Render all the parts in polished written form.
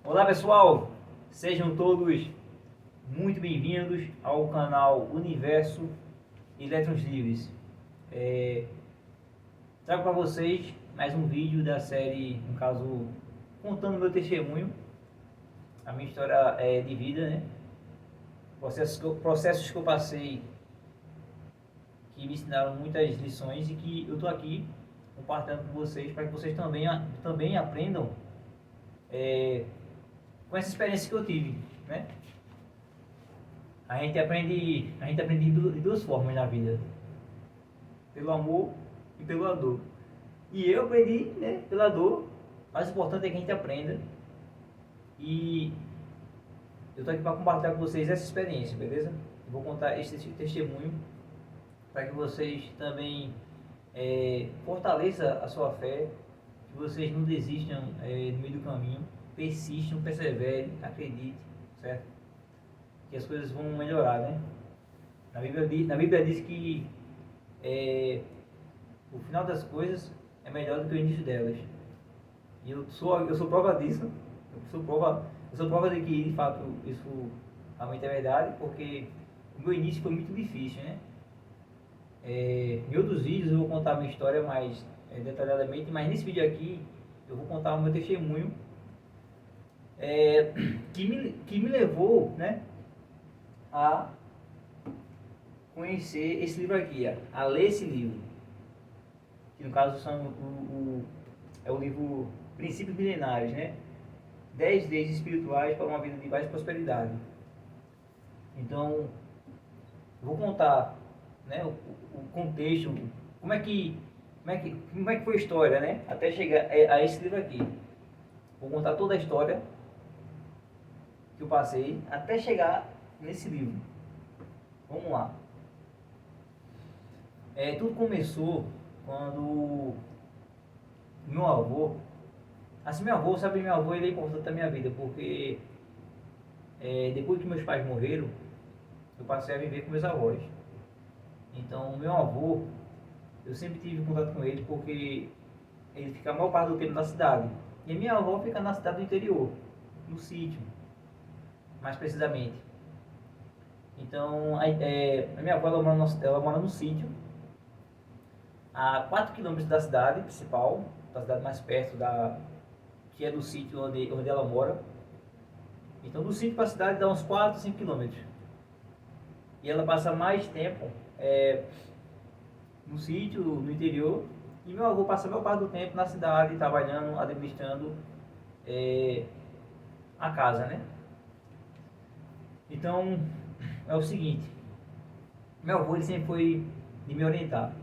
Olá pessoal, sejam todos muito bem-vindos ao canal Universo Elétrons Livres. Trago para vocês mais um vídeo da série, no caso, contando meu testemunho, a minha história de vida, né? Processos que eu passei que me ensinaram muitas lições e que eu estou aqui compartilhando com vocês para que vocês também aprendam com essa experiência que eu tive, né? A gente aprende de duas formas na vida: pelo amor e pela dor. E eu aprendi, né, pela dor. Mas o importante é que a gente aprenda. E eu estou aqui para compartilhar com vocês essa experiência, beleza? Eu vou contar esse testemunho para que vocês também fortaleçam a sua fé, que vocês não desistam no meio do caminho, persistam, perseverem, acreditem, certo? Que as coisas vão melhorar, né? Na Bíblia diz que o final das coisas é melhor do que o início delas. E eu sou prova disso. Eu sou prova de que de fato isso realmente é verdade, porque o meu início foi muito difícil, né? Em outros vídeos eu vou contar a minha história mais detalhadamente, mas nesse vídeo aqui eu vou contar o meu testemunho que me levou, né, a conhecer esse livro aqui, a ler esse livro, que no caso é o livro Princípios Milenares, né? 10 leis espirituais para uma vida de paz e prosperidade. Então, eu vou contar, né, o contexto, como é que foi a história, né, até chegar a esse livro aqui. Vou contar toda a história que eu passei até chegar nesse livro. Vamos lá. Tudo começou quando meu avô, assim, meu avô ele é importante na minha vida, porque depois que meus pais morreram, eu passei a viver com meus avós. Então, meu avô, eu sempre tive contato com ele porque ele fica a maior parte do tempo na cidade. E a minha avó fica na cidade do interior, no sítio, mais precisamente. Então, a minha avó ela mora no sítio, a 4 quilômetros da cidade principal, da cidade mais perto, que é do sítio onde ela mora. Então, do sítio para a cidade dá uns 4, 5 quilômetros. E ela passa mais tempo no sítio, no interior, e meu avô passa a maior parte do tempo na cidade, trabalhando, administrando a casa, né? Então, é o seguinte, meu avô ele sempre foi de me orientar: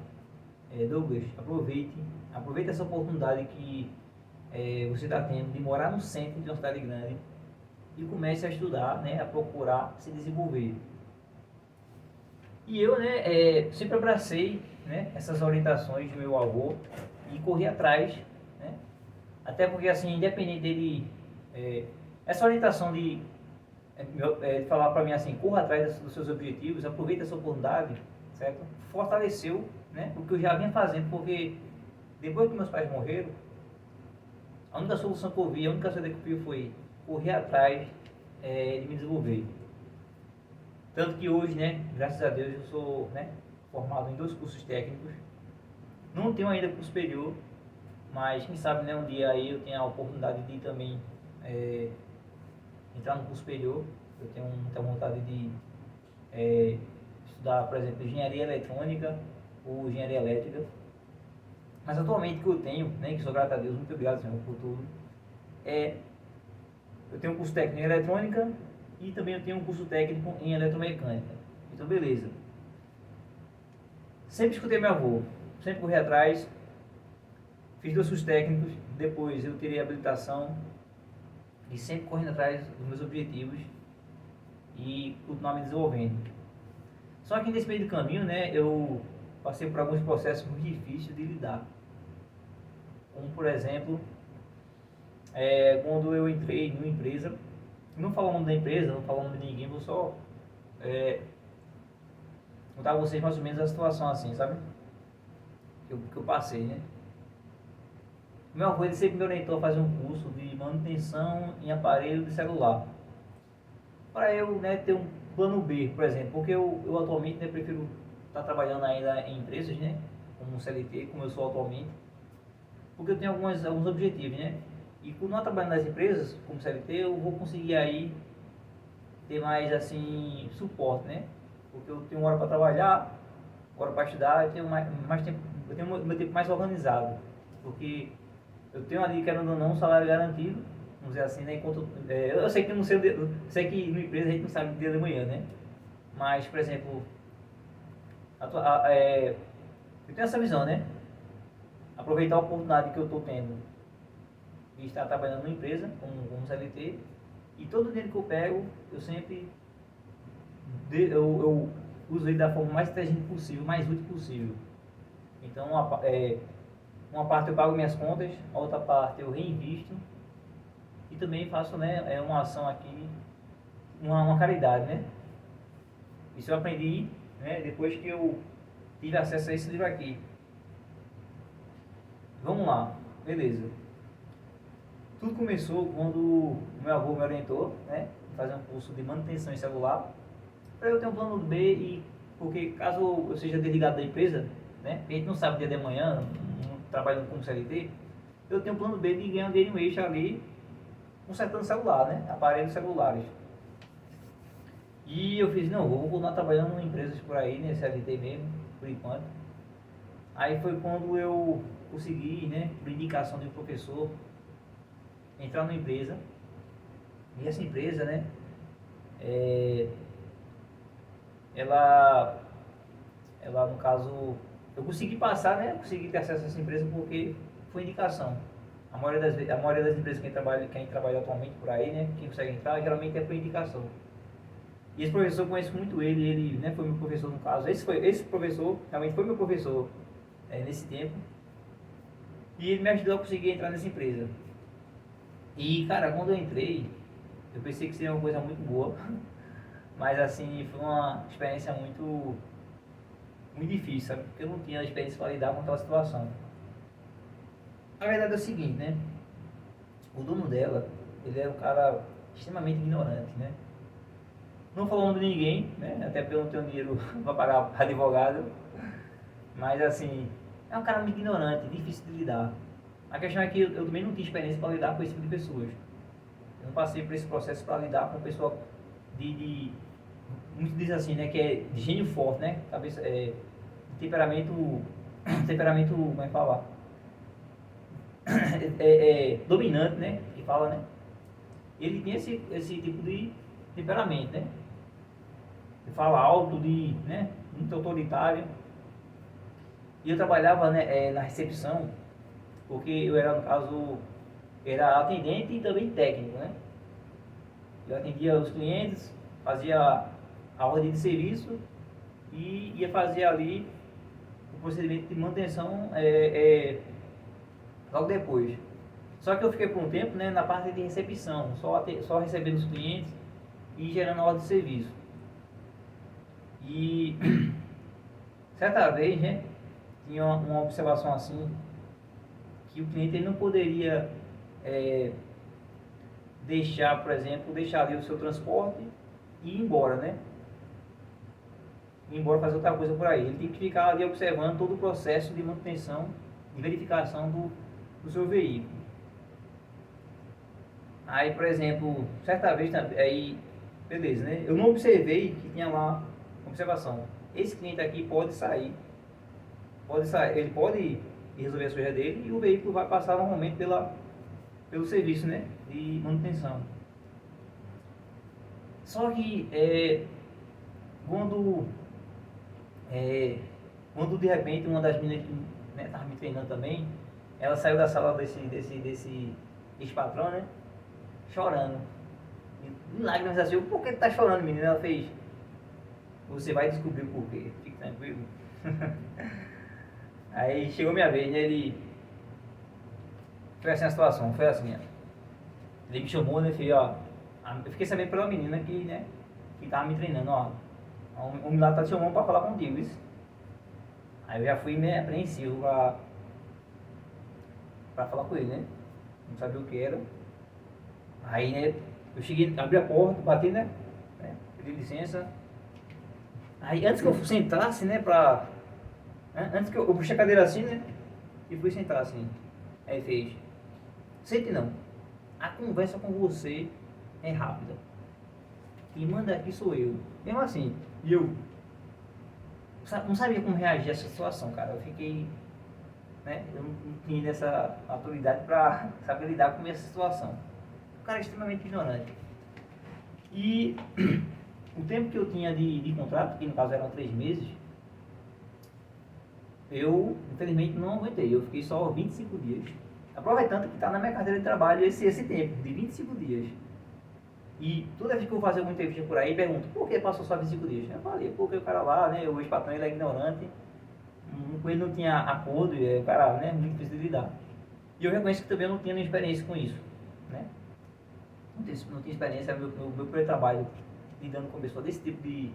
Douglas, aproveite essa oportunidade que você está tendo de morar no centro de uma cidade grande e comece a estudar, né, a procurar se desenvolver. E eu, né, sempre abracei, né, essas orientações do meu avô e corri atrás, né, até porque, assim, independente dele, essa orientação de falar para mim assim: corra atrás dos seus objetivos, aproveita essa oportunidade, certo? Fortaleceu, né, o que eu já vinha fazendo, porque depois que meus pais morreram, a única solução que eu vi, a única saída que eu vi foi correr atrás de me desenvolver. Tanto que hoje, né, graças a Deus, eu sou, né, formado em 2 cursos técnicos. Não tenho ainda curso superior, mas quem sabe, né, um dia aí eu tenho a oportunidade de também entrar no curso superior. Eu tenho muita vontade de estudar, por exemplo, engenharia eletrônica ou engenharia elétrica. Mas atualmente o que eu tenho, né, que sou grato a Deus, muito obrigado, Senhor, por tudo, eu tenho um curso técnico em eletrônica e também eu tenho um curso técnico em eletromecânica. Então, beleza. Sempre escutei meu avô, sempre corri atrás, fiz 2 cursos técnicos, depois eu tirei a habilitação e sempre correndo atrás dos meus objetivos e continuar me desenvolvendo. Só que nesse meio do caminho, né, eu passei por alguns processos muito difíceis de lidar. Como, por exemplo, quando eu entrei numa empresa, não falo o nome da empresa, não falo o nome de ninguém, vou só contar a vocês mais ou menos a situação assim, sabe? Que eu passei, né? Meu avô ele sempre me orientou a fazer um curso de manutenção em aparelho de celular. Para eu, né, ter um plano B, por exemplo, porque eu atualmente, né, prefiro estar trabalhando ainda em empresas, né, como CLT, como eu sou atualmente, porque eu tenho alguns objetivos, né, e por não trabalhando nas empresas, como CLT, eu vou conseguir aí ter mais, assim, suporte, né, porque eu tenho hora para trabalhar, hora para estudar, eu tenho mais tempo, eu tenho meu tempo mais organizado, porque eu tenho ali, querendo ou não, um salário garantido, vamos dizer assim, né? Enquanto, eu sei que não sei, eu sei que no empresa a gente não sabe o dia de manhã, né? Mas, por exemplo, eu tenho essa visão, né? Aproveitar a oportunidade que eu estou tendo de estar trabalhando numa empresa, como CLT, e todo o dinheiro que eu pego, eu sempre eu uso ele da forma mais inteligente possível, mais útil possível. Então, uma parte eu pago minhas contas, a outra parte eu reinvisto e também faço, né, uma ação aqui, uma caridade, né? Isso eu aprendi, né, depois que eu tive acesso a esse livro aqui. Vamos lá, beleza. Tudo começou quando o meu avô me orientou, né, a fazer um curso de manutenção em celular, para eu ter um plano B e porque caso eu seja desligado da empresa, né, a gente não sabe o dia de amanhã, trabalhando como CLT, eu tenho um plano B de ganhar um dinheiro extra ali consertando celular, né, aparelhos celulares. E eu fiz, não, vou continuar trabalhando em empresas por aí, né, CLT mesmo, por enquanto. Aí foi quando eu consegui, né, por indicação de um professor, entrar numa empresa. E essa empresa, né, é, ela, ela no caso, eu consegui passar, né, consegui ter acesso a essa empresa porque foi indicação. A maioria das empresas quem trabalha atualmente por aí, né, quem consegue entrar, geralmente é por indicação. E esse professor, eu conheço muito ele, né, foi meu professor no caso. Esse professor realmente foi meu professor nesse tempo. E ele me ajudou a conseguir entrar nessa empresa. E, cara, quando eu entrei, eu pensei que seria uma coisa muito boa. Mas, assim, foi uma experiência muito difícil, sabe? Porque eu não tinha experiência para lidar com aquela situação. A verdade é o seguinte, né? O dono dela, ele era um cara extremamente ignorante, né? Não falou o nome de ninguém, né? Até porque eu não tenho dinheiro para pagar advogado. Mas assim, é um cara muito ignorante, difícil de lidar. A questão é que eu também não tinha experiência para lidar com esse tipo de pessoas. Eu não passei por esse processo para lidar com pessoa de muito diz assim, né? Que é de gênio forte, né? Cabeça, temperamento, temperamento, como é que fala? Dominante, né? Que fala, né? Ele tinha esse tipo de temperamento, né? De fala alto, né? Muito autoritário. E eu trabalhava, né, na recepção, porque eu era, no caso, era atendente e também técnico, né? Eu atendia os clientes, fazia a ordem de serviço e ia fazer ali o procedimento de manutenção logo depois. Só que eu fiquei por um tempo, né, na parte de recepção, só recebendo os clientes e gerando a ordem de serviço. E certa vez, né, tinha uma observação assim, que o cliente ele não poderia deixar, por exemplo, deixar ali o seu transporte e ir embora, né? Ir embora fazer outra coisa por aí. Ele tem que ficar ali observando todo o processo de manutenção e verificação do seu veículo. Aí, por exemplo, certa vez, aí, beleza, né? Eu não observei que tinha lá observação. Esse cliente aqui pode sair, ele pode resolver a sujeira dele e o veículo vai passar normalmente pelo serviço, né, de manutenção. Só que quando, quando de repente uma das meninas que estava me treinando também, ela saiu da sala desse ex-patrão, né, chorando. Em lágrimas assim, por que tá chorando, menina? Ela fez, você vai descobrir o porquê, fique tranquilo. Aí chegou minha vez, né, foi assim a situação, foi assim, ó. Ele me chamou, né, filho, ó, eu fiquei sabendo pela menina que, né, que tava me treinando, ó, o homem lá tá te chamando pra falar contigo, isso. Aí eu já fui meio apreensivo pra falar com ele, né? Não sabia o que era. Aí, né, eu cheguei, abri a porta, bati, né? Pedi licença. Aí, antes que eu sentasse, né, antes que eu puxei a cadeira assim, né? E fui sentar assim. Aí fez, sente não, a conversa com você é rápida. Quem manda aqui sou eu. Mesmo assim, e eu não sabia como reagir a essa situação, cara. Eu fiquei, né? Eu não tinha essa autoridade para saber lidar com essa situação. O cara é extremamente ignorante. E o tempo que eu tinha de contrato, que no caso eram 3 meses, eu infelizmente não aguentei. Eu fiquei só 25 dias. Aproveitando que está na minha carteira de trabalho esse tempo, de 25 dias. E toda vez que eu vou fazer alguma entrevista por aí, pergunto, por que passou só 25 dias? Eu falei, porque o cara lá, né, o ex-patrão, ele é ignorante, com ele não tinha acordo, e o cara, né, muito difícil de lidar. E eu reconheço que também eu não tinha nenhuma experiência com isso, né? Não tinha experiência, meu primeiro trabalho lidando com pessoas desse tipo de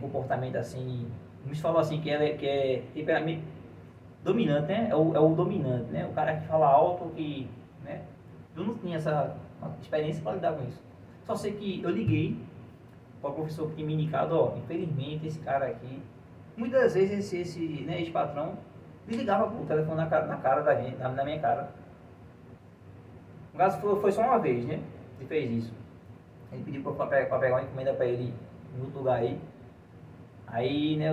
comportamento assim. Me falou assim que é temperamento dominante, né? É o dominante, né? O cara que fala alto, que, né? Eu não tinha essa experiência para lidar com isso. Só sei que eu liguei para o professor que tinha me indicado, ó, infelizmente esse cara aqui, muitas vezes esse né, ex-patrão desligava o telefone na cara da gente, na minha cara. O caso foi só uma vez, né? Ele fez isso. Ele pediu para pegar uma encomenda para ele em outro lugar aí. Aí, né,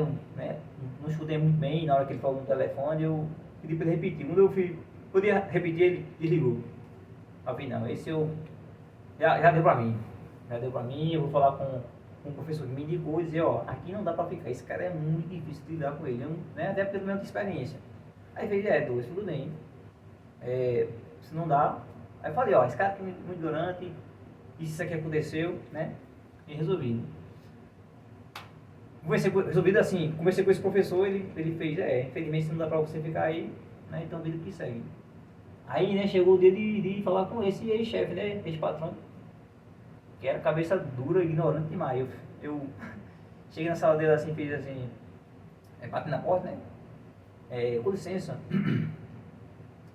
não escutei muito bem na hora que ele falou no telefone, eu pedi para ele repetir. Quando eu podia repetir, ele desligou. Eu falei, não, esse já deu para mim. Já deu para mim, eu vou falar com o professor que me indicou e dizer, ó, aqui não dá para ficar, esse cara é muito difícil de lidar com ele, né, até porque eu não tenho experiência. Aí fez, Douglas, tudo bem. Se não dá, aí eu falei, ó, esse cara aqui é muito ignorante, isso aqui aconteceu, né, e resolvido. Resolvido assim, comecei com esse professor, ele fez, infelizmente não dá pra você ficar aí, né, então vida que segue. Aí, né, chegou o dia de falar com esse ex-chefe, né, ex-patrão, que era cabeça dura, ignorante demais. Eu cheguei na sala dele assim, fiz assim, bati na porta, né, com licença,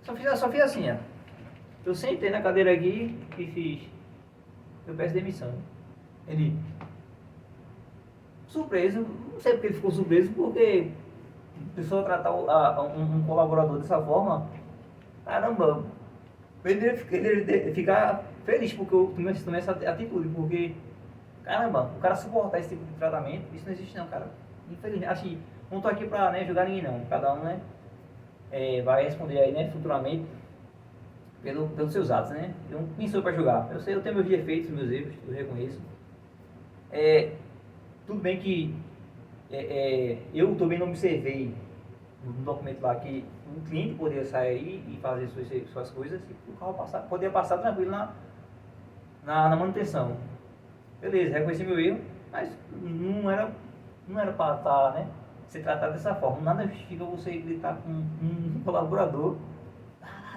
só fiz assim, ó. Eu sentei na cadeira aqui e fiz, eu peço demissão. Ele, surpreso, não sei porque ele ficou surpreso, porque a pessoa tratar um colaborador dessa forma, caramba, ele ficar feliz porque eu tomei essa atitude, porque, caramba, o cara suportar esse tipo de tratamento, isso não existe não, cara. Infelizmente, assim, não tô aqui pra, né, julgar ninguém não, cada um, né, vai responder aí, né, futuramente, pelos seus atos, né. Eu nem sou pra julgar, eu tenho meus defeitos, meus erros, eu reconheço. Tudo bem que eu também não observei no documento lá que um cliente poderia sair e fazer suas coisas e o carro poderia passar tranquilo na manutenção. Beleza, reconheci meu erro, mas não era para estar, né, ser tratado dessa forma. Nada justifica você gritar com um colaborador,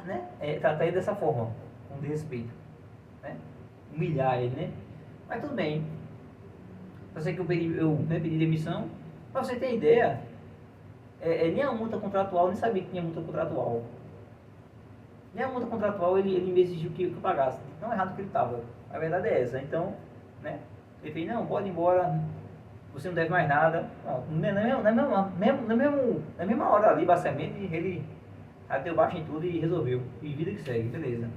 né, tratar ele dessa forma, com desrespeito, né, humilhar ele, né. Mas tudo bem. Eu sei que eu pedi demissão. Para você ter ideia, nem a multa contratual, nem sabia que tinha multa contratual. Nem a multa contratual ele me exigiu que eu pagasse. Tão errado que ele estava. A verdade é essa. Então, né, ele fez, não, pode ir embora, você não deve mais nada. Não, na mesma hora ali, basicamente, ele deu baixo em tudo e resolveu. E vida que segue, beleza.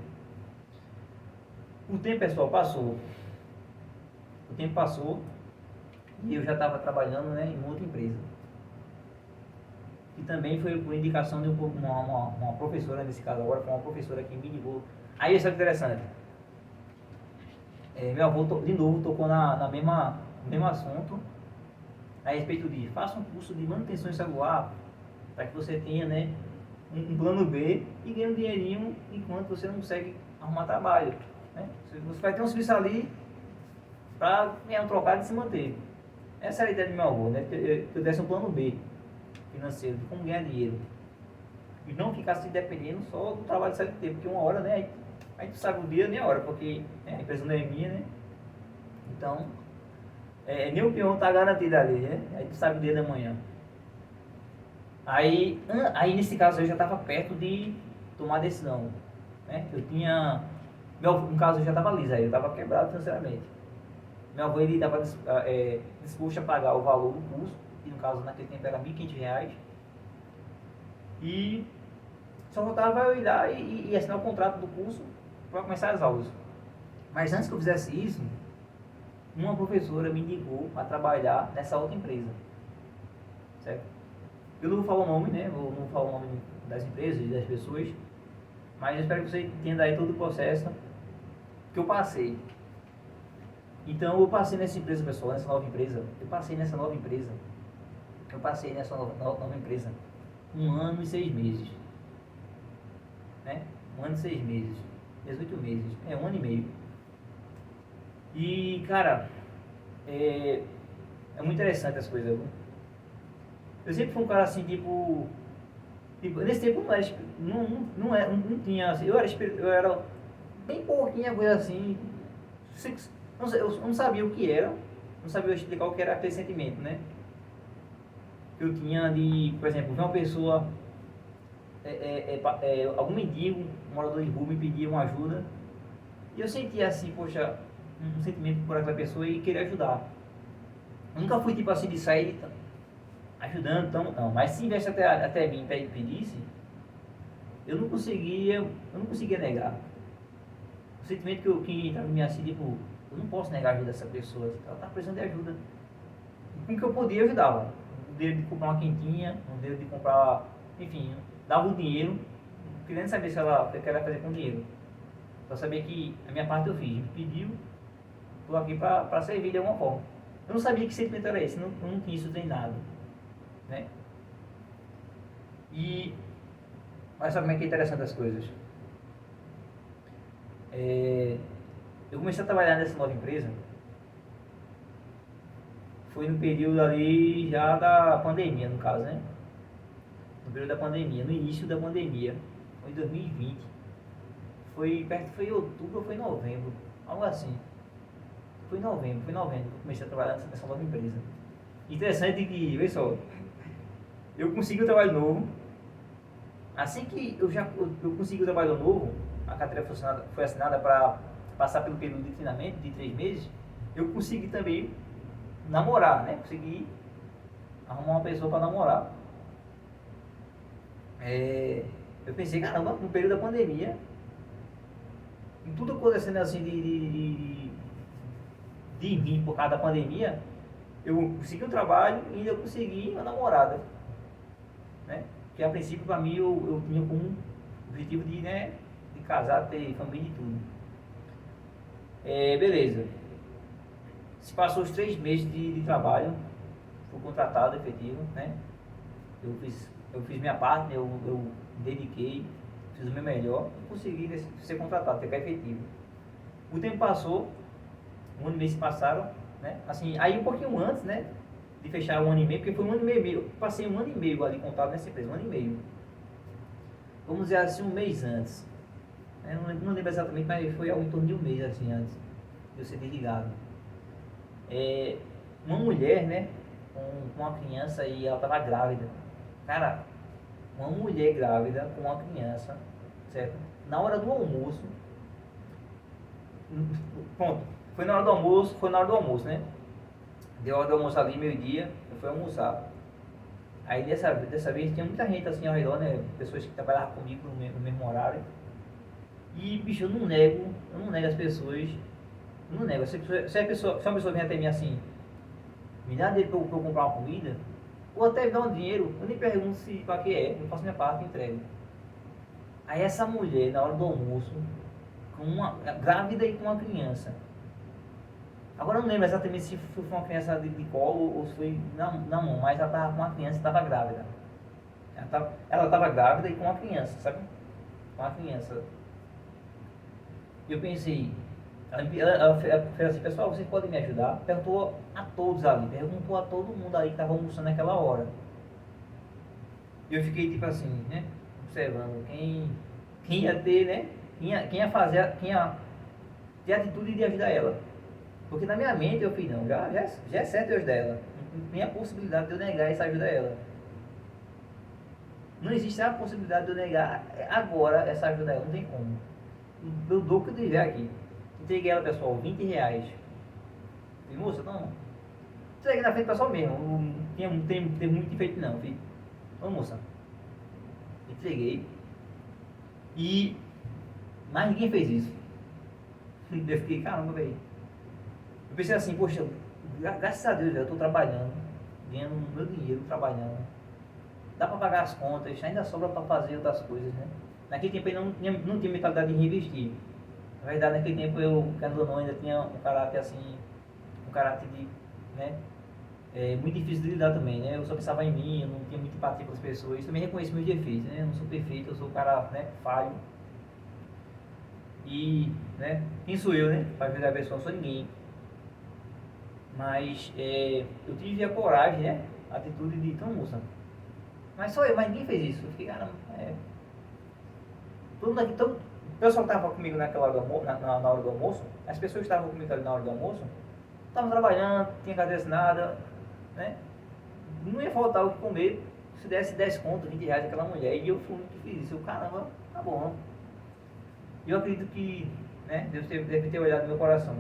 O tempo, pessoal, passou. O tempo passou. E eu já estava trabalhando, né, em outra empresa. E também foi por indicação de uma professora, nesse caso agora, foi uma professora que me indicou. Aí isso é interessante. Meu avô, de novo, tocou no mesmo assunto, a respeito de, faça um curso de manutenção de celular, para que você tenha, né, um plano B e ganhe um dinheirinho enquanto você não consegue arrumar trabalho. Né? Você vai ter um serviço ali para ganhar um trocado e se manter. Essa era a ideia do meu avô, né? Que eu desse um plano B financeiro, de como ganhar dinheiro. E não ficasse dependendo só do trabalho de CLT, porque uma hora, né? A gente sabe o dia nem a hora, porque a empresa não é minha, né? Então, nem o peão está garantido ali, né? A gente sabe o dia da manhã. Aí nesse caso eu já estava perto de tomar decisão, né? Eu tinha, no caso eu já estava liso aí, eu estava quebrado financeiramente. Meu avô ele estava disposto a pagar o valor do curso, que no caso naquele tempo era R$ 1.500, e só faltava eu ir lá e assinar o contrato do curso para começar as aulas. Mas antes que eu fizesse isso, uma professora me indicou a trabalhar nessa outra empresa, certo? Eu não vou falar o nome, né? Não vou falar o nome das empresas e das pessoas, mas eu espero que você entenda aí todo o processo que eu passei. Então eu passei nessa empresa, pessoal, nessa nova empresa. Eu passei nessa nova empresa 1 ano e 6 meses. Né? 1 ano e 6 meses. 18 meses. 1 ano e meio. E, cara, é muito interessante as coisas. Viu? Eu sempre fui um cara assim, tipo nesse tempo não tinha, assim, eu era bem pouquinha coisa assim, eu não sabia o que era, não sabia explicar o que era aquele sentimento, né? Eu tinha de, por exemplo, ver uma pessoa, algum mendigo, um morador de rua me pedia uma ajuda, e eu sentia assim, poxa, um sentimento por aquela pessoa e queria ajudar. Eu nunca fui tipo assim de sair ajudando, então, não, mas se viesse até mim e pedisse, eu não conseguia negar. O sentimento que entrava em mim assim, tipo, eu não posso negar a ajuda dessa pessoa, ela está precisando de ajuda. E com o que eu podia, eu ajudava. No dedo de comprar uma quentinha, no dedo de comprar, enfim, dava o dinheiro, não queria nem saber o que ela ia fazer com o dinheiro. Só sabia que a minha parte eu fiz, me pediu, estou aqui para servir de alguma forma. Eu não sabia que sentimento era esse, eu não tinha isso treinado. Né? E olha só como é que é interessante as coisas. Eu comecei a trabalhar nessa nova empresa, foi no período ali já da pandemia, no caso, né? No período da pandemia, no início da pandemia, foi em 2020. Foi em outubro ou foi em novembro, algo assim. Foi em novembro que eu comecei a trabalhar nessa nova empresa. Interessante que, veja só, eu consegui um trabalho novo. Assim que eu consegui o trabalho novo, a carteira foi assinada para passar pelo período de treinamento de 3 meses, eu consegui também namorar, né? Consegui arrumar uma pessoa para namorar. Eu pensei, caramba, no período da pandemia, e tudo acontecendo assim de mim por causa da pandemia, eu consegui um trabalho e ainda consegui uma namorada, né? Que a princípio para mim eu tinha como objetivo de casar, ter família e tudo. Beleza. Se passou os 3 meses de trabalho, fui contratado efetivo, né? Eu fiz minha parte, eu me dediquei, fiz o meu melhor e consegui ser contratado, ficar efetivo. O tempo passou, 1 ano e meio se passaram, né? Assim, aí um pouquinho antes, né? De fechar 1 ano e meio, porque foi 1 ano e meio, eu passei 1 ano e meio ali contado nessa empresa, 1 ano e meio. Vamos dizer assim, 1 mês antes. Não lembro exatamente, mas foi algo em torno de 1 mês assim antes de eu ser desligado. Uma mulher, né, com uma criança e ela estava grávida. Cara, uma mulher grávida com uma criança, certo? Na hora do almoço, pronto, foi na hora do almoço, né? Deu hora do almoço ali, meio-dia, eu fui almoçar. Aí dessa vez tinha muita gente assim ao redor, né? Pessoas que trabalhavam comigo no mesmo horário. E, bicho, eu não nego as pessoas. Não nego. Se uma pessoa vem até mim assim, me dá dinheiro pra eu comprar uma comida, ou até me dá um dinheiro, eu nem pergunto se pra que eu faço minha parte e entrego. Aí essa mulher, na hora do almoço, grávida e com uma criança. Agora eu não lembro exatamente se foi uma criança de colo ou se foi na mão, mas ela estava com uma criança e estava grávida. Ela estava grávida e com uma criança, sabe? Com uma criança. Eu pensei, ela fez assim, pessoal, vocês podem me ajudar? Perguntou a todos ali, perguntou a todo mundo ali que estava almoçando naquela hora. E eu fiquei tipo assim, né? Observando quem ia ter, né? Quem ia ter a atitude de ajudar ela. Porque na minha mente eu fiz, não, já é certo eu ajudar ela. Não tem a possibilidade de eu negar essa ajuda a ela. Não existe a possibilidade de eu negar agora essa ajuda aí, não tem como. Eu dou o que eu tiver aqui. Entreguei ela, pessoal, R$ 20. E moça, não. Entreguei na frente do pessoal mesmo. Não tem muito defeito não, filho. Ô moça. Entreguei. E. Mas ninguém fez isso. Eu fiquei, caramba, velho. Eu pensei assim, poxa, graças a Deus, eu tô trabalhando. Ganhando meu dinheiro trabalhando. Dá pra pagar as contas, ainda sobra pra fazer outras coisas, né? Naquele tempo eu não tinha mentalidade de reinvestir. Na verdade, naquele tempo eu, quando não, ainda tinha um caráter assim, um caráter de, né? Muito difícil de lidar também, né? Eu só pensava em mim, eu não tinha muita empatia com as pessoas. Também reconheço meus defeitos, né? Eu não sou perfeito, eu sou um cara, né, falho. E, né, quem sou eu, né? Para ajudar a pessoa, não sou ninguém. Mas eu tive a coragem, né? A atitude de, então, moça. Mas só eu, mas ninguém fez isso. Eu fiquei, caramba, todo mundo aqui, o pessoal que estava comigo naquela hora do almoço, na hora do almoço, as pessoas que estavam comigo ali na hora do almoço, estavam trabalhando, tinha carteira assinada, né? Não ia faltar o que comer se desse 10 conto, R$ 20 aquela mulher. E eu fui que fiz isso. Eu, caramba, tá bom. E eu acredito que, né, Deus deve ter olhado no meu coração.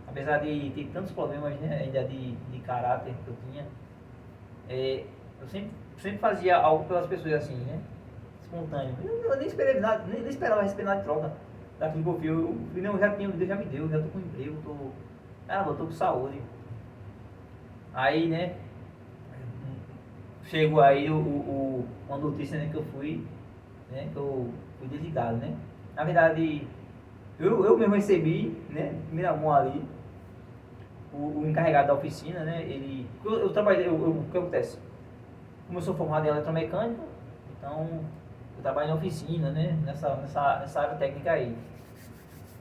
Apesar de ter tantos problemas, né, ainda de caráter que eu tinha, eu sempre fazia algo pelas pessoas assim, né? Espontâneo. Eu nem esperei nada, nem esperava receber nada de troca daquilo que eu fiz. Eu falei, não, Deus já me deu, já tô com emprego, eu tô com saúde. Aí, né, chegou aí uma notícia, né, que eu fui, né, que eu fui desligado, né. Na verdade, eu mesmo recebi, né, primeira mão ali, o encarregado da oficina, né, eu trabalhei, o que acontece? Como eu sou formado em eletromecânica, então eu trabalho na oficina, né, nessa área técnica aí.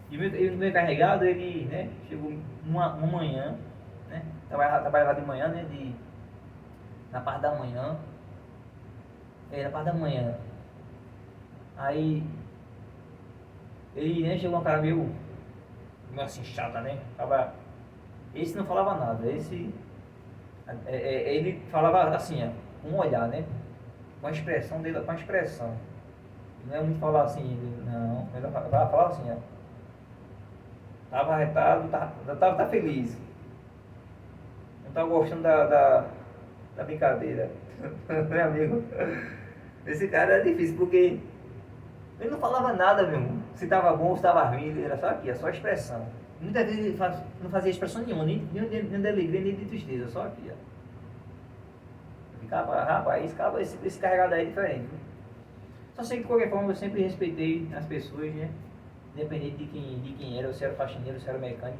E o meu encarregado, ele, né, chegou uma manhã, né, trabalhava de manhã, né, na parte da manhã, na parte da manhã. Aí, ele, né, chegou um cara meio assim, chata, né, esse não falava nada, ele falava assim, ó, com um olhar, né, com a expressão dele, com a expressão. Não é muito falar assim, não, ele falava assim, ó, tava arretado, tá feliz, não tava gostando da brincadeira. Meu amigo, esse cara era difícil, porque ele não falava nada mesmo, se tava bom ou se tava ruim, ele era só aqui, só a expressão. Muitas vezes ele não fazia expressão nenhuma, nem de alegria, nem de tristeza, só aqui, ó. Ficava, rapaz, esse carregado aí é diferente. Só sei que de qualquer forma eu sempre respeitei as pessoas, né? Independente de quem era, se era faxineiro, se era mecânico.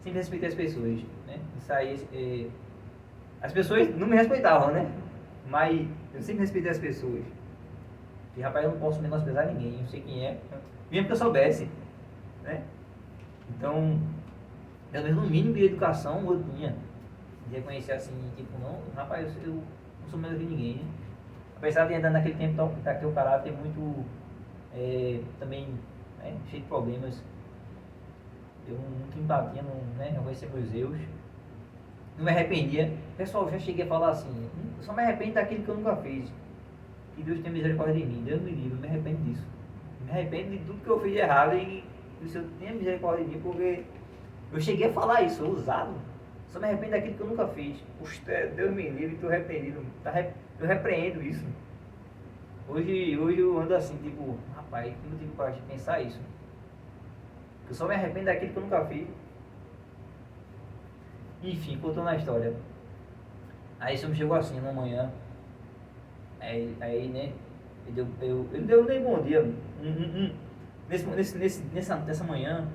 Sempre respeitei as pessoas, né? Isso aí, as pessoas não me respeitavam, né? Mas eu sempre respeitei as pessoas. E rapaz, eu não posso menosprezar ninguém, eu sei quem é, mesmo que eu soubesse, né? Então, pelo menos no mínimo de educação eu tinha. De reconhecer assim, tipo, não, rapaz, eu não sou melhor que ninguém, né? Apesar de andar naquele tempo daquele caráter muito, também, né, cheio de problemas. Eu não tinha empatia, né, não conhecia meus erros. Não me arrependia. Pessoal, já cheguei a falar assim, eu só me arrependo daquilo que eu nunca fiz. Que Deus tenha misericórdia de mim, Deus me livre, eu me arrependo disso. Me arrependo de tudo que eu fiz de errado e o Senhor tenha misericórdia de mim, porque eu cheguei a falar isso, ousado. Só me arrependo daquilo que eu nunca fiz. Puxa, Deus me livre, estou arrependido. Eu repreendo isso. Hoje eu ando assim, tipo, rapaz, eu não tive coragem de pensar isso. Eu só me arrependo daquilo que eu nunca fiz. Enfim, contando a história. Aí isso me chegou assim, uma manhã. Aí né, ele deu nem bom dia. Nessa manhã,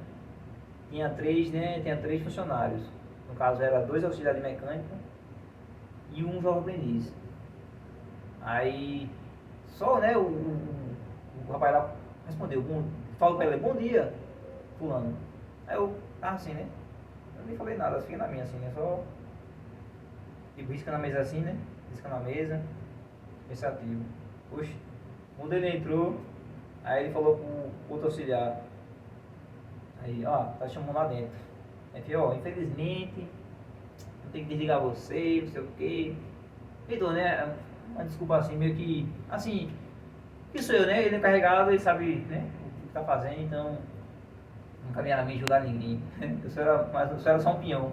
tinha três funcionários. No caso, era 2 auxiliares de mecânica e um jovem aprendiz. Aí, só, né, o rapaz lá respondeu, falou pra ele, bom dia, fulano. Aí eu tava assim, né, eu nem falei nada, fiquei na minha assim, né, só, tipo, risca na mesa assim, né, risca na mesa, pensativo. Oxe, quando ele entrou, aí ele falou pro outro auxiliar, aí, ó, tá chamando lá dentro. Aí falou, ó, infelizmente, eu tenho que desligar você, não sei o quê. Então, né, uma desculpa assim, meio que, assim, que sou eu, né? Ele é encarregado, ele sabe, né, o que tá fazendo, então não cabia a mim julgar ninguém. Eu só era só um peão,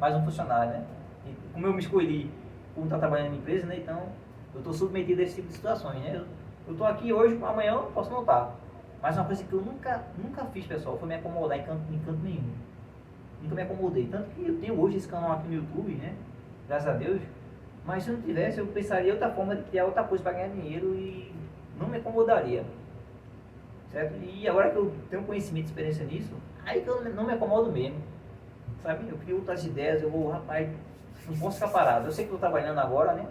mais um funcionário, né? E como eu me escolhi por estar trabalhando na empresa, né? Então eu estou submetido a esse tipo de situações, né? Eu estou aqui hoje, amanhã eu posso não estar. Mas uma coisa que eu nunca fiz, pessoal, foi me acomodar em canto nenhum. Nunca me acomodei. Tanto que eu tenho hoje esse canal aqui no YouTube, né? Graças a Deus. Mas se eu não tivesse, eu pensaria em outra forma de criar outra coisa para ganhar dinheiro e não me acomodaria. Certo? E agora que eu tenho conhecimento e experiência nisso, aí que eu não me acomodo mesmo. Sabe? Eu crio outras ideias, eu vou, rapaz, não posso ficar parado. Eu sei que estou trabalhando agora, né?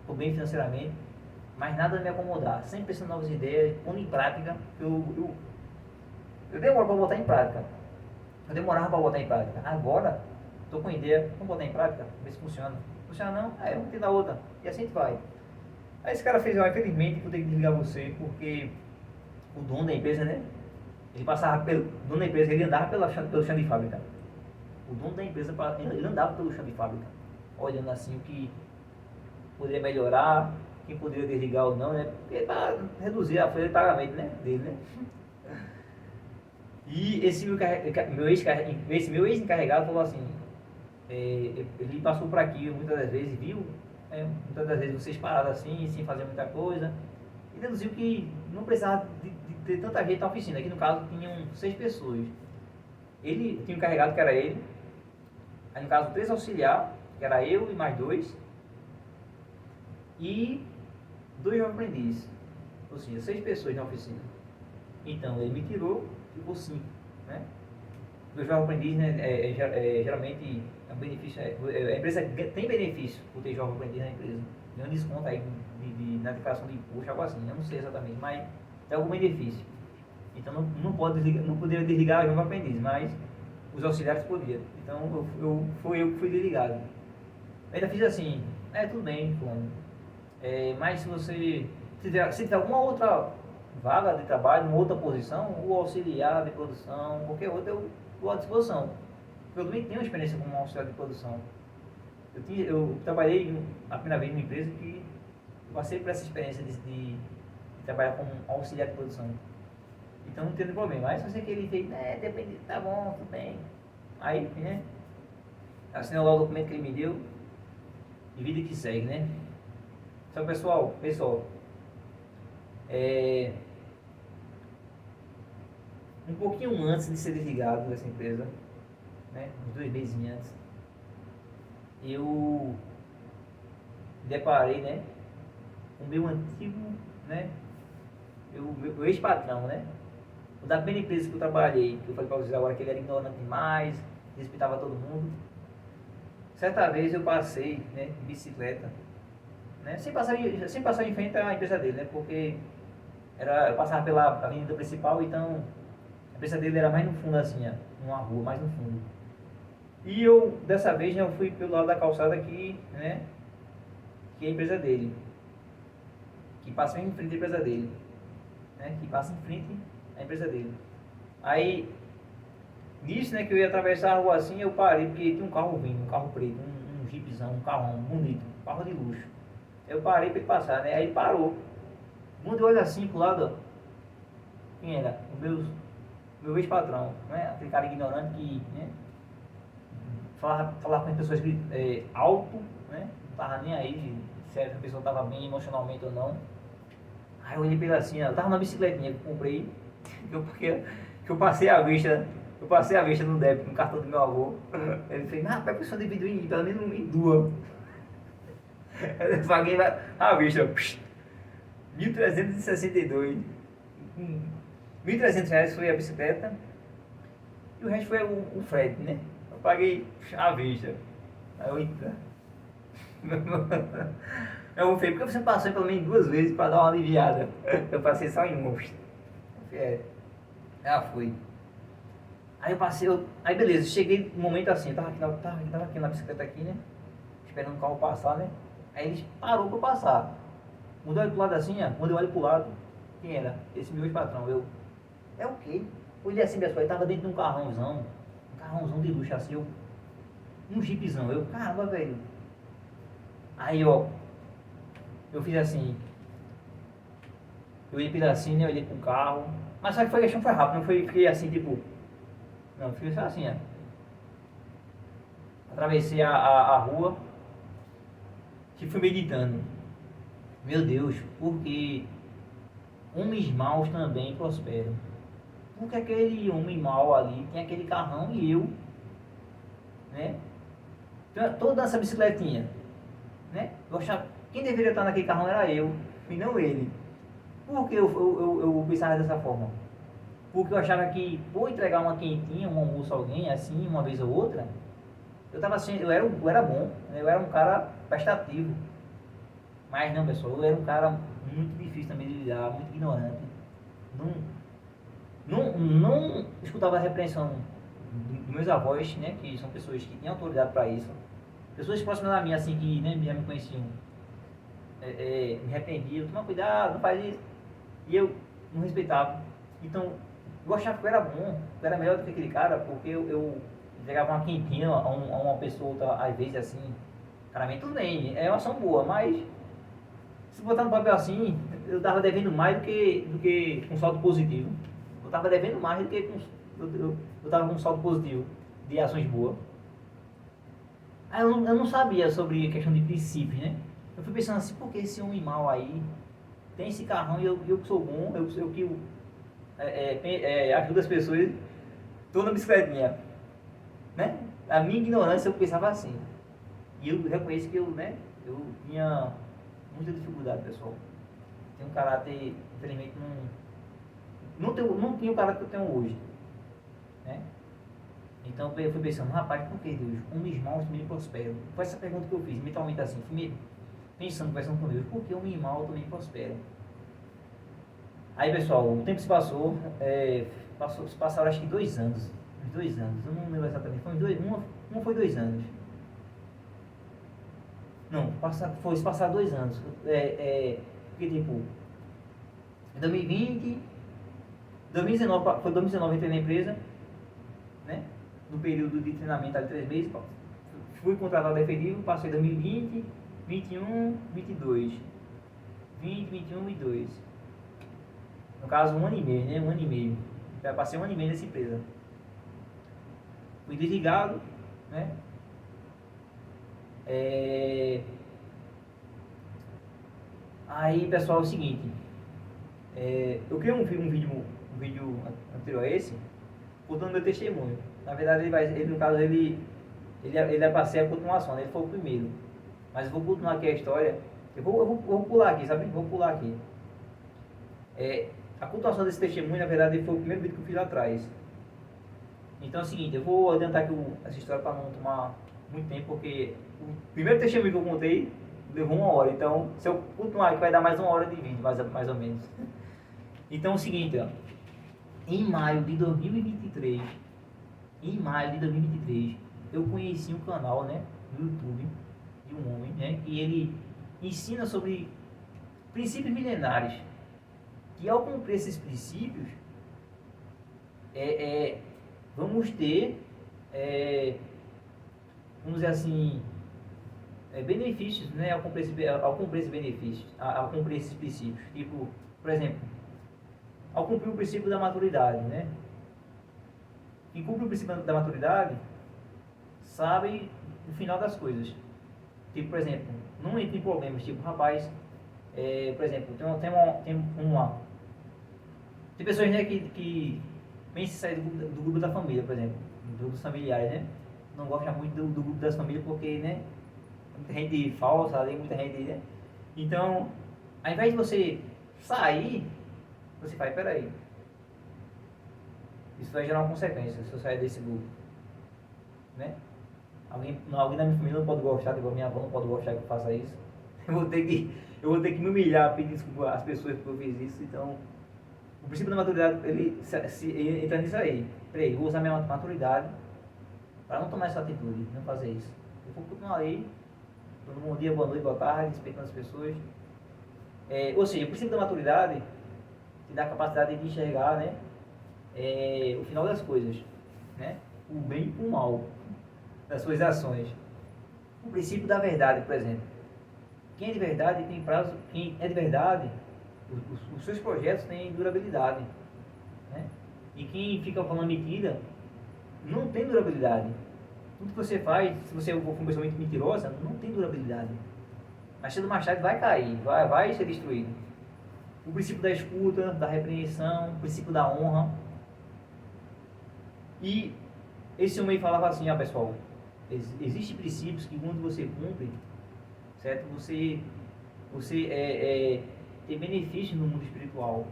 Estou bem financeiramente, mas nada de me acomodar. Sempre pensando em novas ideias, pondo em prática. Eu demoro para botar em prática. Eu demorava para botar em prática. Agora, estou com ideia, vamos botar em prática, ver se funciona. Funciona não? Aí vamos tentar outra. E assim a gente vai. Aí esse cara fez, ó, infelizmente, vou ter que desligar você, porque o dono da empresa, né? Ele passava pelo o dono da empresa, ele andava pelo chão de fábrica. O dono da empresa, ele andava pelo chão de fábrica, olhando assim o que poderia melhorar, quem poderia desligar ou não, né? Porque para reduzir a folha de pagamento, né? Dele, né? E esse meu ex-encarregado falou assim, ele passou por aqui muitas das vezes, viu? Muitas das vezes vocês pararam assim, sem fazer muita coisa, e deduziu que não precisava de ter tanta gente na oficina. Aqui no caso tinham 6 pessoas. Ele tinha um encarregado que era ele, aí no caso 3 auxiliares, que era eu e mais 2, e 2 jovens aprendizes, ou seja, 6 pessoas na oficina. Então ele me tirou, ficou 5, né? 2 jovens aprendizes, né, geralmente é um benefício, a empresa tem benefício por ter jovem aprendiz na empresa, tem um desconto aí na declaração de imposto, algo assim, eu não sei exatamente, mas tem algum benefício. Então não poderia desligar o jovem aprendiz, mas os auxiliares podiam. Então foi eu que fui desligado. Eu ainda fiz assim, tudo bem, fulano. Mas se tiver alguma outra vaga de trabalho, uma outra posição, o auxiliar de produção, qualquer outra, eu estou à disposição. Eu também tenho experiência como auxiliar de produção. Eu trabalhei a primeira vez numa empresa que passei por essa experiência de trabalhar como auxiliar de produção. Então não tem problema. Aí só sei que ele fez, depende, tá bom, tudo bem. Aí, né, assinei lá o documento que ele me deu e vida que segue, né. Então pessoal, um pouquinho antes de ser desligado dessa empresa, né, uns 2 meses antes, eu deparei, né, com o meu antigo, né, meu ex-patrão, né, o da primeira empresa que eu trabalhei, que eu falei para vocês agora que ele era ignorante demais, respeitava todo mundo. Certa vez eu passei, né, de bicicleta, né, sem passar em frente à empresa dele, né, porque eu passava pela avenida principal, então a empresa dele era mais no fundo assim, numa rua, mais no fundo. E eu, dessa vez, né, eu fui pelo lado da calçada aqui, né, que é a empresa dele, que passa em frente à empresa dele, né, que passa em frente à empresa dele. Aí, nisso, né, que eu ia atravessar a rua assim, eu parei, porque tinha um carro vindo, um carro preto, um jeepzão, um carrão bonito, um carro de luxo. Eu parei para ele passar, né, aí ele parou. Quando eu olho assim pro lado, quem era? Meu ex-patrão, né, aquele cara ignorante que, né, falar com as pessoas alto, né, não tava nem aí se a pessoa tava bem emocionalmente ou não. Aí eu olhei pra ele assim, eu tava na bicicletinha que eu comprei, porque eu passei a vista no débito, no cartão do meu avô. Ele fez, rapaz, a pessoa dividiu pelo menos em 2. Eu paguei a vista, R$ 1.362. R$ 1.300 foi a bicicleta e o resto foi o frete, né? Eu paguei à vista. Aí eu, eita. Eu falei, porque você passou pelo menos 2 vezes para dar uma aliviada? Eu passei só em uma. Fui. Aí eu passei, aí beleza, cheguei no momento assim, tava aqui na bicicleta aqui, né? Esperando o carro passar, né? Aí ele parou para passar. Quando eu olho pro lado assim, quando eu olho pro lado, quem era? Esse meu ex-patrão. É o quê? Olhei assim, pessoal, ele tava dentro de um carrãozão de luxo assim, um jeepzão. Caramba, velho. Aí, ó, eu fiz assim, eu olhei assim, né, eu olhei pro carro, mas só que foi, a questão foi rápido, não foi, fiquei assim, tipo, não, fiquei só assim, ó. Atravessei a rua e fui meditando. Meu Deus, porque homens maus também prosperam. Porque aquele homem mau ali tem aquele carrão e eu, né? Toda essa bicicletinha, né? Eu achava, quem deveria estar naquele carrão era eu, e não ele. Por que eu pensava dessa forma? Porque eu achava que por entregar uma quentinha, um almoço a alguém, assim, uma vez ou outra, eu tava assim, eu era bom, né? Eu era um cara prestativo. Mas não, pessoal, eu era um cara muito difícil também de lidar, muito ignorante. Não escutava a repreensão dos meus avós, né, que são pessoas que têm autoridade para isso. Pessoas próximas a mim, assim, que, né, já me conheciam, me repreendiam, toma cuidado, não faz isso. E eu não respeitava. Então, eu achava que eu era bom, que eu era melhor do que aquele cara, porque eu entregava uma quentinha a uma pessoa, às vezes, assim, claramente, tudo bem, é uma ação boa, mas se botar no papel assim, eu estava devendo mais do que com saldo positivo. Eu estava devendo mais do que com. Eu estava com um saldo positivo de ações boas. Aí eu não sabia sobre a questão de princípios, né? Eu fui pensando assim, por que esse homem mau aí tem esse carrão e eu que sou bom, eu que ajudo as pessoas, estou na bicicletinha, né? A minha ignorância eu pensava assim. E eu reconheço que eu tinha muita dificuldade, pessoal. Tenho um caráter, infelizmente, não tinha o caráter que eu tenho hoje, né? Então eu fui pensando, rapaz, por que Deus? Homens maus também prosperam. Foi essa pergunta que eu fiz, mentalmente assim, fui pensando, conversando com Deus, por que homem mau também prospera? Aí, pessoal, o tempo se passou, passaram acho que 2 anos, uns 2 anos, eu não lembro exatamente, uma foi 2 anos. Não, se passar 2 anos, porque tipo, em 2020, 2019, foi 2019 eu entrei na empresa, né? No período de treinamento de 3 meses, fui contratado efetivo, passei 2020, 21, 22. 20, 21 e 2. No caso, 1 ano e meio, né? 1 ano e meio. Já passei 1 ano e meio nessa empresa. Fui desligado, né? Aí, pessoal, é o seguinte. Eu criei um vídeo anterior a esse, contando meu testemunho. Na verdade, no caso, ele é para ser a continuação, né? Ele foi o primeiro. Mas eu vou continuar aqui a história. Eu vou pular aqui, sabe? Vou pular aqui. A continuação desse testemunho, na verdade, foi o primeiro vídeo que eu fiz lá atrás. Então é o seguinte, eu vou adiantar aqui essa história para não tomar muito tempo, porque o primeiro testemunho que eu contei levou 1 hora. Então, se eu continuar aqui, vai dar mais 1 hora de vídeo, mais ou menos. Então é o seguinte, ó. Em maio de 2023, eu conheci um canal, né, no YouTube, de um homem, né, e ele ensina sobre princípios milenares. Que ao cumprir esses princípios, vamos ter, vamos dizer assim, benefícios, né, ao cumprir esses benefícios, ao cumprir esses princípios. Tipo, por exemplo, ao cumprir o princípio da maturidade, né? Quem cumpre o princípio da maturidade sabe o final das coisas. Tipo, por exemplo, não entra em problemas. Tipo, rapaz, por exemplo, tem pessoas, né, que pensam em sair do grupo da família, por exemplo, do grupo dos familiares, né? Não gosta muito do grupo das famílias porque, né, muita gente falsa ali, muita gente, né? Então, ao invés de você sair, você faz, peraí, isso vai gerar uma consequência se eu sair desse grupo, né? Alguém da minha família não pode gostar, igual minha avó não pode gostar que eu faça isso. Eu vou ter que me humilhar, pedir desculpa às pessoas porque eu fiz isso. Então, o princípio da maturidade, ele entra nisso aí. Peraí, eu vou usar minha maturidade para não tomar essa atitude, não fazer isso. Eu vou continuar ali, todo bom dia, boa noite, boa tarde, respeitando as pessoas. Ou seja, o princípio da maturidade te dá a capacidade de enxergar, né, o final das coisas, né, o bem e o mal das suas ações. O princípio da verdade, por exemplo. quem é de verdade tem prazo, quem é de verdade, os seus projetos têm durabilidade, né? E quem fica falando mentira não tem durabilidade. Tudo que você faz, se você for uma pessoa muito mentirosa, não tem durabilidade. Mas cedo ou mais tarde vai cair, vai ser destruído. O princípio da escuta, da repreensão, o princípio da honra. E esse homem falava assim, pessoal, existem princípios que quando você cumpre, certo? Você tem benefício no mundo espiritual,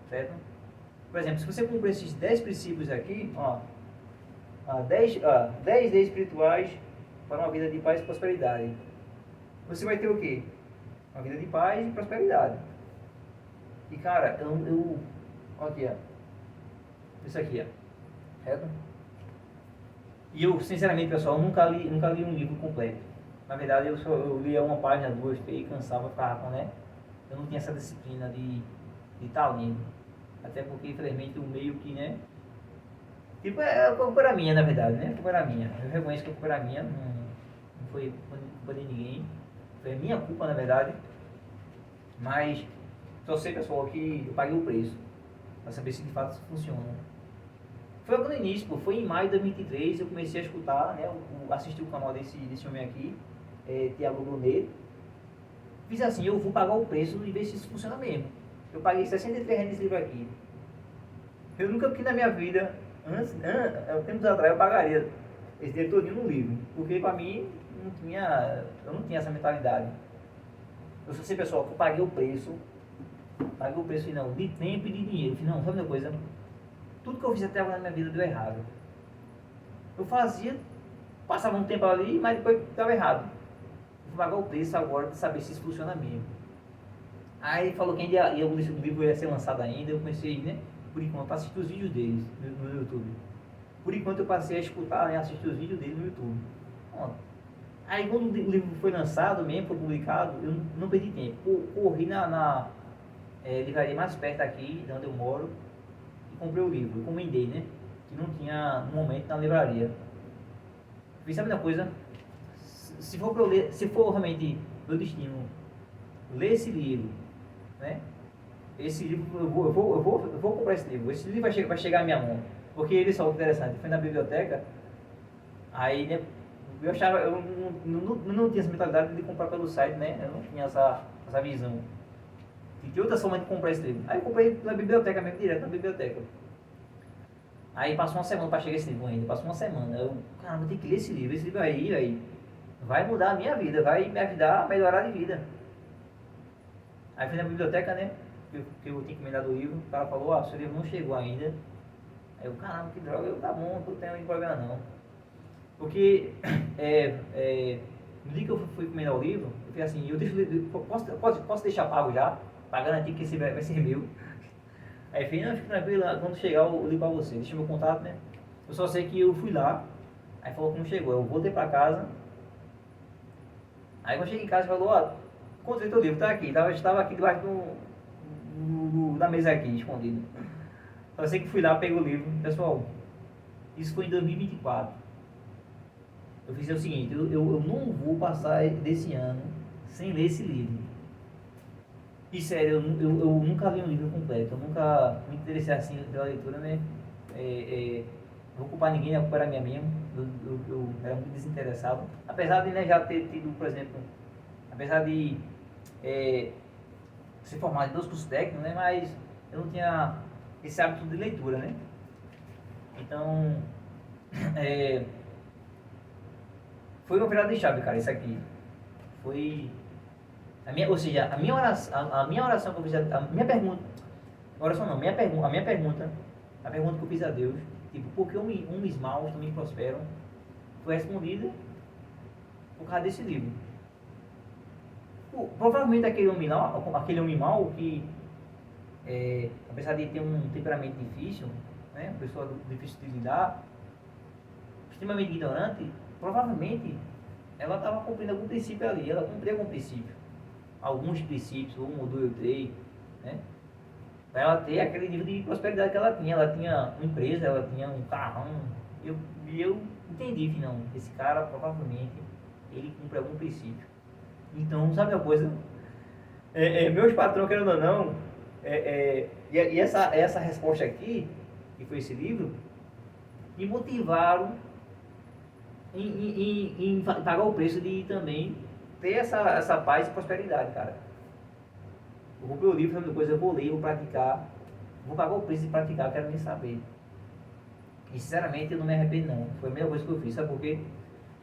certo? Por exemplo, se você cumprir esses 10 princípios aqui, 10 leis espirituais para uma vida de paz e prosperidade, você vai ter o quê? Uma vida de paz e prosperidade. E cara, aqui, isso aqui, certo? E eu, sinceramente, pessoal, nunca li um livro completo. Na verdade, eu lia uma página, duas, três, cansava, ficava, né? Eu não tinha essa disciplina de estar lendo. Até porque, infelizmente, o meio que, né? Tipo, a culpa era minha, na verdade, né? A culpa era minha. Eu reconheço que a culpa era minha, não foi culpa de ninguém. Foi minha culpa, na verdade. Mas só sei, pessoal, que eu paguei o preço para saber se de fato isso funciona. Foi logo no início, pô, foi em maio de 2023, eu comecei a escutar, né, assistir o canal desse homem aqui, Thiago Brunet. Fiz assim, eu vou pagar o preço e ver se isso funciona mesmo. Eu paguei R$63 nesse livro aqui. Eu nunca fiquei na minha vida, tempos atrás, eu pagaria esse dinheiro todinho no livro, porque para mim eu não tinha essa mentalidade. Eu só sei, pessoal, que eu paguei o preço não, de tempo e de dinheiro. Eu falei, não, sabe uma coisa? Tudo que eu fiz até agora na minha vida deu errado. Eu fazia, passava um tempo ali, mas depois dava errado. Vou pagar o preço agora de saber se isso funciona mesmo. Aí ele falou que o livro ia ser lançado ainda. Eu comecei, né, por enquanto, a assistir os vídeos deles no YouTube. Por enquanto eu passei a escutar, né, assistir os vídeos deles no YouTube. Pronto. Aí quando o livro foi lançado mesmo, foi publicado, eu não perdi tempo. Corri na livraria mais perto aqui, de onde eu moro, comprei o livro, encomendei, né? Que não tinha no momento na livraria. Fiz, sabe uma coisa? Se for para eu ler, se for realmente meu destino ler esse livro, né? Esse livro, eu vou comprar esse livro. Esse livro vai chegar à minha mão. Porque ele só, interessante, foi na biblioteca, aí, né, eu achava, eu não tinha essa mentalidade de comprar pelo site, né? Eu não tinha essa visão. E de outra forma de comprar esse livro. Aí eu comprei na biblioteca mesmo, direto na biblioteca. Aí passou uma semana para chegar esse livro ainda, passou uma semana. Eu, caramba, tem que ler esse livro aí, vai mudar a minha vida, vai me ajudar a melhorar de vida. Aí fui na biblioteca, né, que eu tinha encomendado o livro, o cara falou, seu livro não chegou ainda. Aí eu, caramba, que droga, tá bom, não tenho problema não. Porque, no dia que eu fui encomendar o livro, eu falei assim, eu deixo, posso deixar pago já? Para garantir que esse vai ser meu. Aí eu falei, não, fica tranquilo, quando chegar eu ligo para você, deixa meu contato, né? Eu só sei que eu fui lá, aí falou que não chegou, eu voltei para casa. Aí quando eu cheguei em casa, falou, encontrei teu livro, tá aqui, estava aqui debaixo da mesa aqui, escondido. Só sei que fui lá, peguei o livro, pessoal, isso foi em 2024. Eu fiz o seguinte, eu não vou passar desse ano sem ler esse livro. E sério, eu nunca li um livro completo, eu nunca me interessei assim pela leitura, né? Não vou culpar ninguém, a culpa era minha mesmo, eu era muito desinteressado. Apesar de, né, já ter tido, por exemplo, apesar de ser formado em 2 cursos técnicos, né? Mas eu não tinha esse hábito de leitura, né? Então, foi uma virada de chave, cara, isso aqui. Foi... a minha oração que eu fiz a minha pergunta, oração não, a minha pergunta que eu fiz a Deus, tipo, por que homens maus também prosperam, foi respondida por causa desse livro. Provavelmente aquele homem mau que, apesar de ter um temperamento difícil, né, uma pessoa difícil de lidar, extremamente ignorante, provavelmente ela estava cumprindo algum princípio ali, ela cumpria algum princípio. Alguns princípios, 1 ou 2 ou 3, né? Para ela ter aquele nível de prosperidade que ela tinha. Ela tinha uma empresa, ela tinha um carrão. E eu entendi que não, esse cara provavelmente ele cumpre algum princípio. Então, sabe uma coisa? Meus patrões, querendo ou não, e essa resposta aqui, que foi esse livro, me motivaram em pagar o preço de também ter essa paz e prosperidade, cara. Eu vou ver o livro, sabe coisa, eu vou ler, vou praticar, vou pagar o preço de praticar, eu quero nem saber. E sinceramente eu não me arrependo não, foi a melhor coisa que eu fiz, sabe por quê?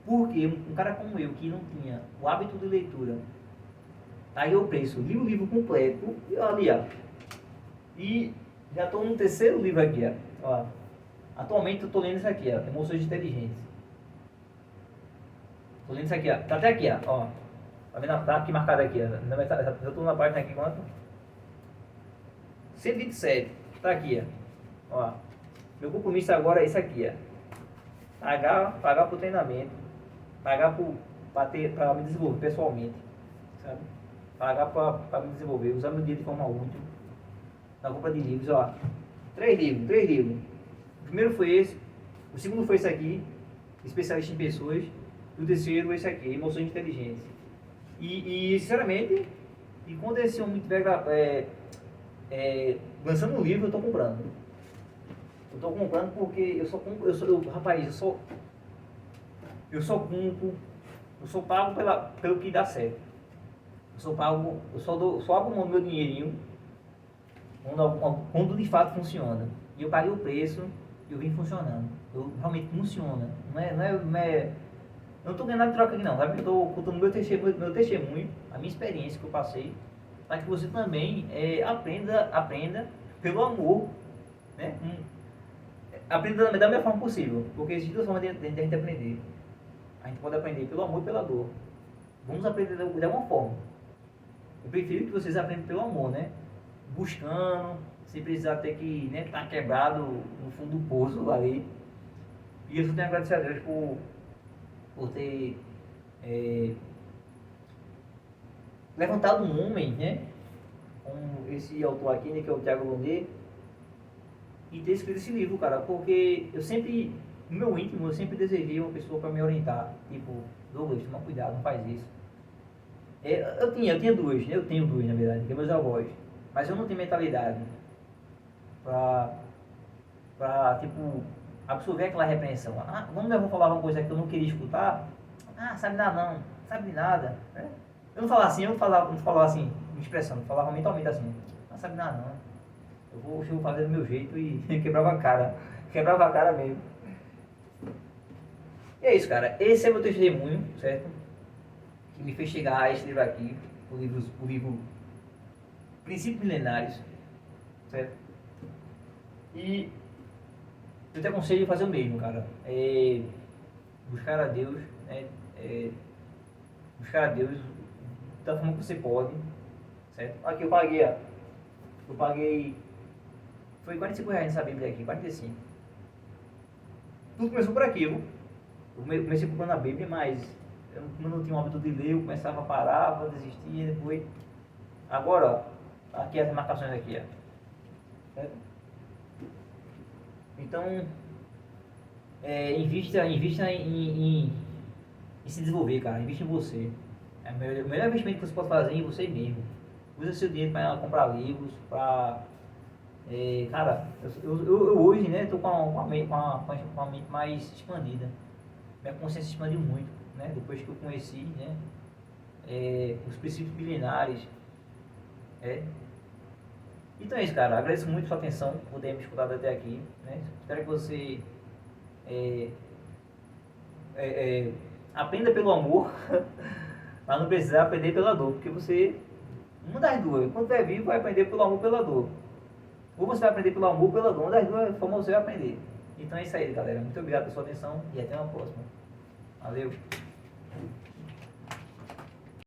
Porque um cara como eu, que não tinha o hábito de leitura, paguei o preço, li o livro completo, e ali, ó. E já estou no terceiro livro aqui, ó. Atualmente eu estou lendo isso aqui, ó, Emoções Inteligentes. Estou lendo isso aqui, ó. Tá até aqui, ó. Tá vendo? Tá aqui marcado aqui, ó. Já estou na página aqui, quanto? 127. Tá aqui, ó. Meu compromisso agora é isso aqui, ó. Pagar por treinamento. Pagar para me desenvolver pessoalmente. Sabe? Pagar para me desenvolver. Usar meu dia de forma útil. Na compra de livros, ó. 3 livros. O primeiro foi esse. O segundo foi esse aqui. Especialista em pessoas. E o terceiro esse aqui. Emoções Inteligentes. E sinceramente, e quando esse homem tiver lançando um livro, eu estou comprando. Eu estou comprando porque eu sou pago pelo que dá certo. Eu só abro mão do meu dinheirinho quando de fato funciona. E eu paguei o preço e eu vim funcionando. Realmente funciona. Não é eu não estou ganhando nada de troca aqui não, sabe? Eu estou contando meu testemunho, a minha experiência que eu passei, para que você também aprenda pelo amor, né? Aprenda da melhor forma possível, porque existe duas formas de a gente aprender. A gente pode aprender pelo amor e pela dor. Vamos aprender de alguma forma. Eu prefiro que vocês aprendam pelo amor, né? Buscando, sem precisar ter que estar quebrado no fundo do poço ali. E eu só tenho a agradecer a Deus por ter levantado um homem, né? Como esse autor aqui, né, que é o Thiago Launay, e ter escrito esse livro, cara, porque eu sempre, no meu íntimo, eu sempre desejei uma pessoa para me orientar, tipo, Douglas, toma cuidado, não faz isso. Eu tinha duas, né? Eu tenho duas, na verdade, que é meus avós, mas eu não tenho mentalidade para tipo, absorver aquela repreensão. Quando meu avô falava uma coisa que eu não queria escutar, sabe nada não, sabe de nada, né? Eu não falava assim, não falava assim, me expressando, falava mentalmente assim, não sabe nada não. Eu vou fazer do meu jeito e quebrava a cara mesmo. E é isso, cara, esse é meu testemunho, certo? Que me fez chegar a esse livro aqui, o livro Princípios Milenários, certo? E eu te aconselho a fazer o mesmo, cara. Buscar a Deus, né? Buscar a Deus da forma que você pode, certo? Aqui eu paguei, foi R$45 nessa Bíblia aqui, 45. Tudo começou por aqui, viu? Eu comecei comprando a Bíblia, mas eu não tinha o hábito de ler, eu começava a parar, desistia, depois. Agora, ó, aqui as marcações aqui, ó. Certo? Então, invista em se desenvolver, cara. Invista em você. É o melhor investimento que você pode fazer em você mesmo. Usa seu dinheiro para comprar livros, para... cara, eu hoje, né, estou com a mente mais expandida. Minha consciência expandiu muito, né, depois que eu conheci, né, os princípios milenares. Então é isso, cara. Agradeço muito a sua atenção por ter me escutado até aqui, né. Espero que você aprenda pelo amor, mas não precisar aprender pela dor, porque você, uma das duas, quando é vivo, vai aprender pelo amor ou pela dor. Ou você vai aprender pelo amor ou pela dor, uma das duas formas você vai aprender. Então é isso aí, galera. Muito obrigado pela sua atenção e até uma próxima. Valeu!